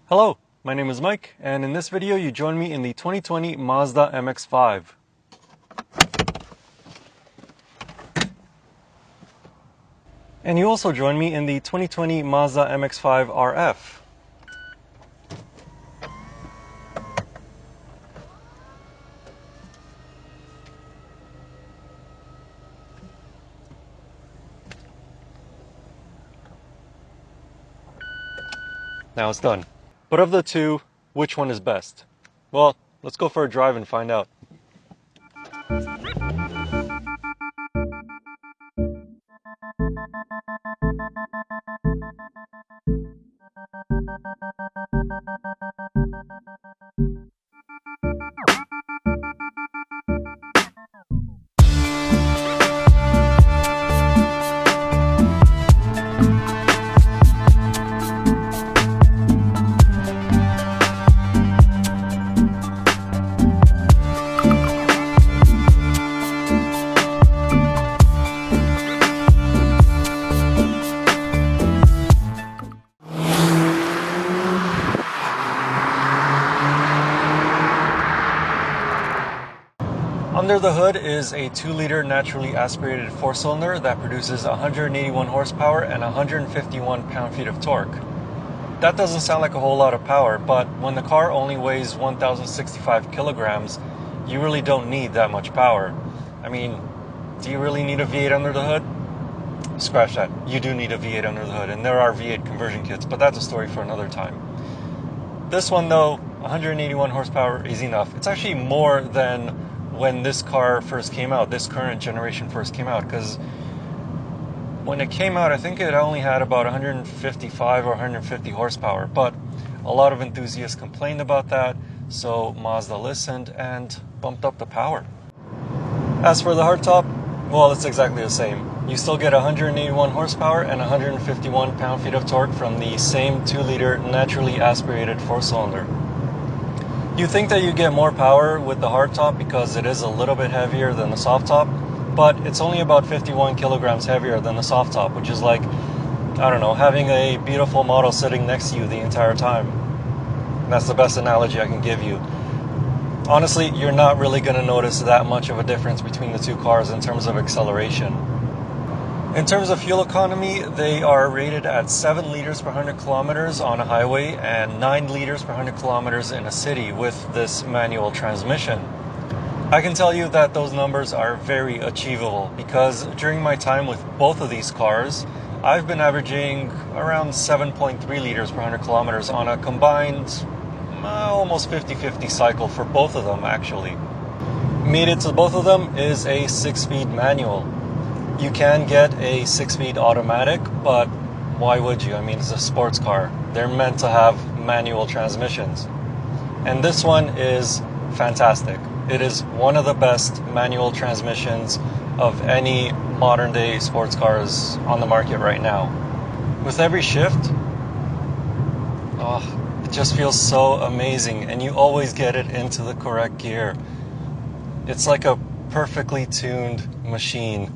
Hello, my name is Mike, and in this video you join me in the 2020 Mazda MX-5. And you also join me in the 2020 Mazda MX-5 RF. Now it's done. But of the two, which one is best? Well, let's go for a drive and find out. Under the hood is a 2-liter naturally aspirated 4-cylinder that produces 181 horsepower and 151 pound-feet of torque. That doesn't sound like a whole lot of power, but when the car only weighs 1,065 kilograms, you really don't need that much power. I mean, do you really need a V8 under the hood? Scratch that. You do need a V8 under the hood, and there are V8 conversion kits, but that's a story for another time. This one though, 181 horsepower is enough. It's actually more than when this car first came out, this current generation first came out, because when it came out, I think it only had about 155 or 150 horsepower, but a lot of enthusiasts complained about that, so Mazda listened and bumped up the power. As for the hardtop, well, it's exactly the same. You still get 181 horsepower and 151 pound-feet of torque from the same 2-liter naturally aspirated 4-cylinder. You think that you get more power with the hardtop because it is a little bit heavier than the soft top, but it's only about 51 kilograms heavier than the soft top, which is like, I don't know, having a beautiful model sitting next to you the entire time. That's the best analogy I can give you. Honestly, you're not really going to notice that much of a difference between the two cars in terms of acceleration. In terms of fuel economy, they are rated at 7 liters per 100 kilometers on a highway and 9 liters per 100 kilometers in a city with this manual transmission. I can tell you that those numbers are very achievable because during my time with both of these cars, I've been averaging around 7.3 liters per 100 kilometers on a combined almost 50-50 cycle for both of them actually. Mated to both of them is a 6-speed manual. You can get a 6-speed automatic, but why would you? I mean, it's a sports car. They're meant to have manual transmissions. And this one is fantastic. It is one of the best manual transmissions of any modern day sports cars on the market right now. With every shift, it just feels so amazing, and you always get it into the correct gear. It's like a perfectly tuned machine.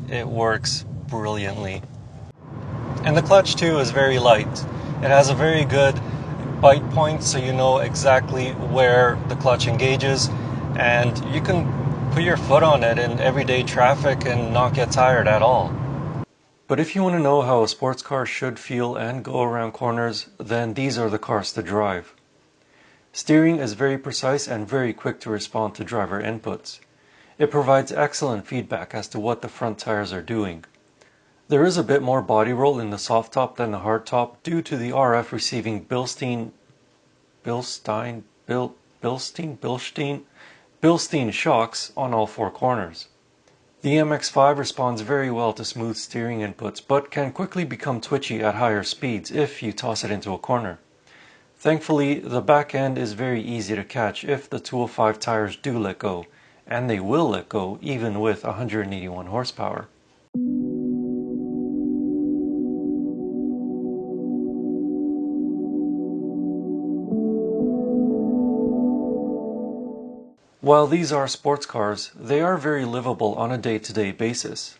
It works brilliantly. And the clutch too is very light. It has a very good bite point, so you know exactly where the clutch engages, and you can put your foot on it in everyday traffic and not get tired at all. But if you want to know how a sports car should feel and go around corners, then these are the cars to drive. Steering is very precise and very quick to respond to driver inputs. It provides excellent feedback as to what the front tires are doing. There is a bit more body roll in the soft top than the hard top due to the RF receiving Bilstein shocks on all 4 corners. The MX-5 responds very well to smooth steering inputs, but can quickly become twitchy at higher speeds if you toss it into a corner. Thankfully, the back end is very easy to catch if the 205 tires do let go, and they will let go even with 181 horsepower. While these are sports cars, they are very livable on a day-to-day basis.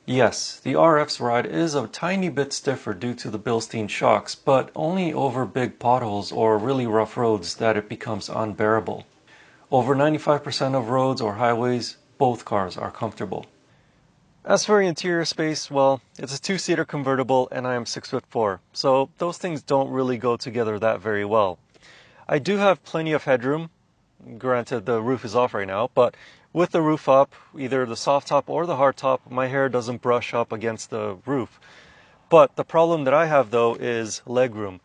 Yes, the RF's ride is a tiny bit stiffer due to the Bilstein shocks, but only over big potholes or really rough roads that it becomes unbearable. Over 95% of roads or highways, both cars are comfortable. As for interior space, well, it's a two-seater convertible and I am 6'4", so those things don't really go together that very well. I do have plenty of headroom. Granted, the roof is off right now, but with the roof up, either the soft top or the hard top, my hair doesn't brush up against the roof. But the problem that I have though is leg room.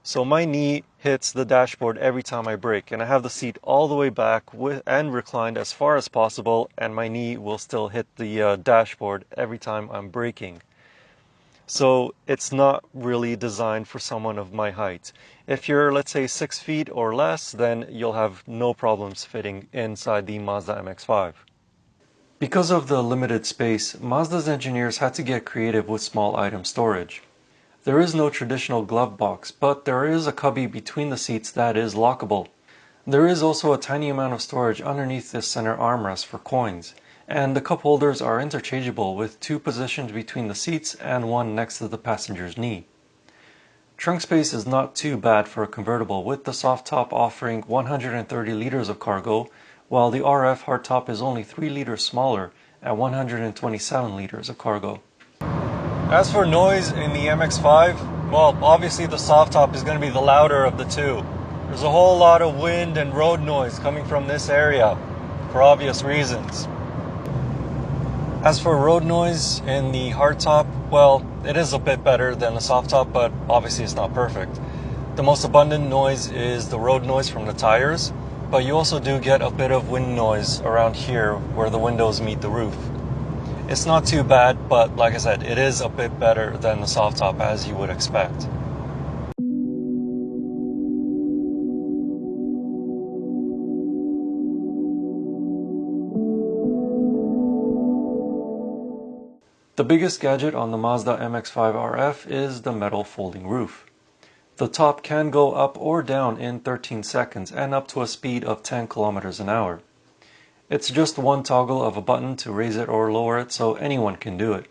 So my knee hits the dashboard every time I brake, and I have the seat all the way back and reclined as far as possible, and my knee will still hit the dashboard every time I'm braking. So it's not really designed for someone of my height. If you're, let's say, 6 feet or less, then you'll have no problems fitting inside the Mazda MX-5. Because of the limited space, Mazda's engineers had to get creative with small item storage. There is no traditional glove box, but there is a cubby between the seats that is lockable. There is also a tiny amount of storage underneath this center armrest for coins, and the cup holders are interchangeable with two positioned between the seats and one next to the passenger's knee. Trunk space is not too bad for a convertible, with the soft top offering 130 liters of cargo, while the RF hardtop is only 3 liters smaller at 127 liters of cargo. As for noise in the MX-5, well, obviously the soft top is going to be the louder of the two. There's a whole lot of wind and road noise coming from this area, for obvious reasons. As for road noise in the hardtop, well, it is a bit better than the soft top, but obviously it's not perfect. The most abundant noise is the road noise from the tires, but you also do get a bit of wind noise around here where the windows meet the roof. It's not too bad, but like I said, it is a bit better than the soft top as you would expect. The biggest gadget on the Mazda MX-5 RF is the metal folding roof. The top can go up or down in 13 seconds and up to a speed of 10 kilometers an hour. It's just one toggle of a button to raise it or lower it, so anyone can do it.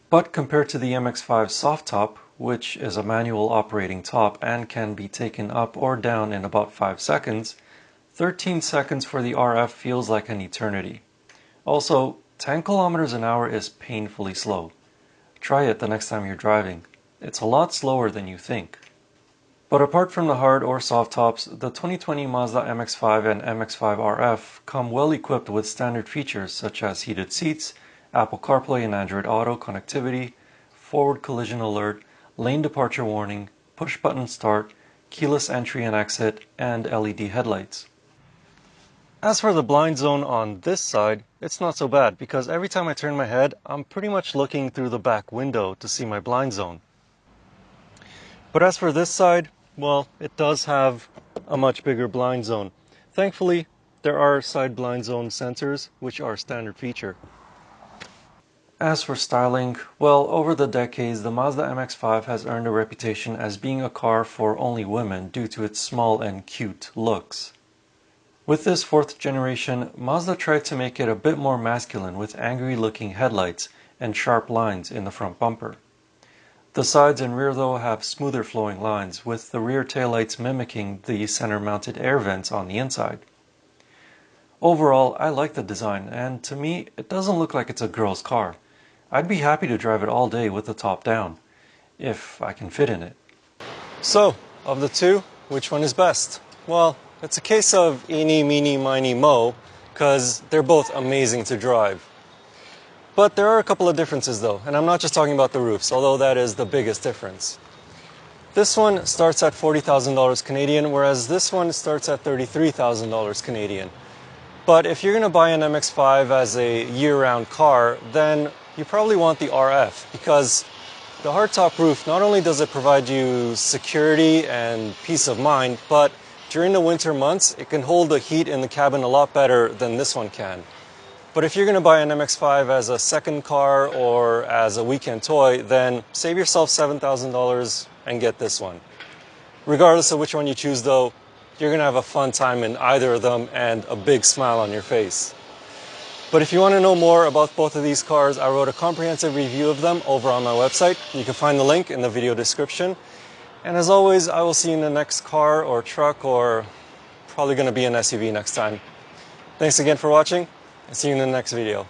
But compared to the MX-5 soft top, which is a manual operating top and can be taken up or down in about 5 seconds, 13 seconds for the RF feels like an eternity. Also, 10 kilometers an hour is painfully slow. Try it the next time you're driving. It's a lot slower than you think. But apart from the hard or soft tops, the 2020 Mazda MX-5 and MX-5 RF come well equipped with standard features such as heated seats, Apple CarPlay and Android Auto connectivity, forward collision alert, lane departure warning, push button start, keyless entry and exit, and LED headlights. As for the blind zone on this side, it's not so bad because every time I turn my head, I'm pretty much looking through the back window to see my blind zone. But as for this side, well, it does have a much bigger blind zone. Thankfully, there are side blind zone sensors, which are a standard feature. As for styling, well, over the decades, the Mazda MX-5 has earned a reputation as being a car for only women due to its small and cute looks. With this fourth generation, Mazda tried to make it a bit more masculine with angry-looking headlights and sharp lines in the front bumper. The sides and rear though have smoother flowing lines, with the rear taillights mimicking the center-mounted air vents on the inside. Overall, I like the design, and to me, it doesn't look like it's a girl's car. I'd be happy to drive it all day with the top down, if I can fit in it. So, of the two, which one is best? Well, it's a case of eeny, meeny, miny, moe, because they're both amazing to drive. But there are a couple of differences though, and I'm not just talking about the roofs, although that is the biggest difference. This one starts at $40,000 Canadian, whereas this one starts at $33,000 Canadian. But if you're going to buy an MX-5 as a year-round car, then you probably want the RF, because the hardtop roof, not only does it provide you security and peace of mind, but during the winter months, it can hold the heat in the cabin a lot better than this one can. But if you're going to buy an MX-5 as a second car or as a weekend toy, then save yourself $7,000 and get this one. Regardless of which one you choose though, you're going to have a fun time in either of them and a big smile on your face. But if you want to know more about both of these cars, I wrote a comprehensive review of them over on my website. You can find the link in the video description. And as always, I will see you in the next car or truck, or probably going to be an SUV next time. Thanks again for watching, and see you in the next video.